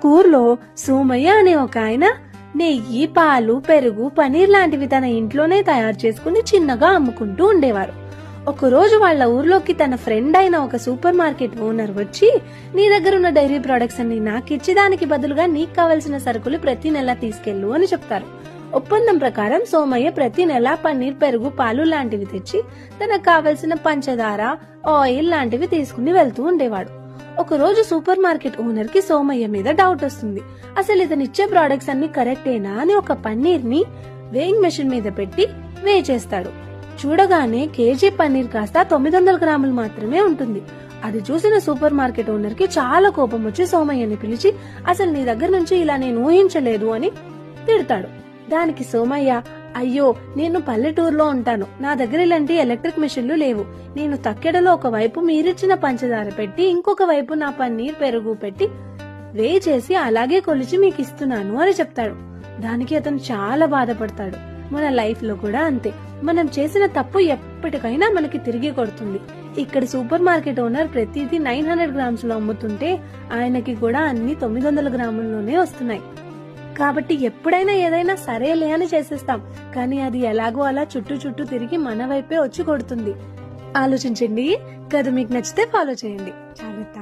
ఒక ఊర్లో సోమయ్య అనే ఒక ఆయన నెయ్యి, పాలు, పెరుగు, పనీర్ లాంటివి తన ఇంట్లోనే తయారు చేసుకుని చిన్నగా అమ్ముకుంటూ ఉండేవారు. ఒకరోజు వాళ్ళ ఊర్లోకి తన ఫ్రెండ్ అయిన ఒక సూపర్ మార్కెట్ ఓనర్ వచ్చి, నీ దగ్గర ఉన్న డైరీ ప్రొడక్ట్స్ అన్ని నాకిచ్చి దానికి బదులుగా నీకు కావలసిన సరుకులు ప్రతి నెల తీసుకెళ్ళు అని చెప్తారు. ఒప్పందం ప్రకారం సోమయ్య ప్రతి నెల పన్నీర్, పెరుగు, పాలు లాంటివి తెచ్చి తనకు కావలసిన పంచదార, ఆయిల్ లాంటివి తీసుకుని వెళ్తూ ఉండేవాడు. ఒక రోజు సూపర్ మార్కెట్ ఓనర్ కి సోమయ్య మీద డౌట్ వస్తుంది. అసలు ఇతనిచ్చే ప్రొడక్ట్స్ అన్ని కరెక్టేనా అని ఒక పన్నీర్ ని వేయింగ్ మెషిన్ మీద పెట్టి వే చేస్తాడు. చూడగానే కేజీ పన్నీర్ కాస్త 900 గ్రాములు మాత్రమే ఉంటుంది. అది చూసిన సూపర్ మార్కెట్ ఓనర్ కి చాలా కోపం వచ్చి సోమయ్యని పిలిచి, అసలు నీ దగ్గర నుంచి ఇలా నేను ఊహించలేదు అని తిడతాడు. దానికి సోమయ్య, అయ్యో నేను పల్లెటూరులో ఉంటాను, నా దగ్గర ఇలాంటి ఎలక్ట్రిక్ మిషన్లు లేవు. నేను తక్కెడలో ఒకవైపు మీరిచ్చిన పంచదార పెట్టి ఇంకొక వైపు నా పన్నీర్, పెరుగు పెట్టి వే చేసి అలాగే కొలిచి మీకు ఇస్తున్నాను అని చెప్తాడు. దానికి అతను చాలా బాధపడతాడు. మన లైఫ్ లో కూడా అంతే, మనం చేసిన తప్పు ఎప్పటికైనా మనకి తిరిగి కొడుతుంది. ఇక్కడ సూపర్ మార్కెట్ ఓనర్ ప్రతిదీ 900 గ్రామ్స్ లో అమ్ముతుంటే ఆయనకి కూడా అన్ని 900 గ్రాముల్లోనే వస్తున్నాయి. కాబట్టి ఎప్పుడైనా ఏదైనా సరేలే అని చేసేస్తాం, కానీ అది ఎలాగో అలా చుట్టూ తిరిగి మన వైపే వచ్చి కొడుతుంది. ఆలోచించండి. కథ మీకు నచ్చితే ఫాలో చేయండి. జాగ్రత్త.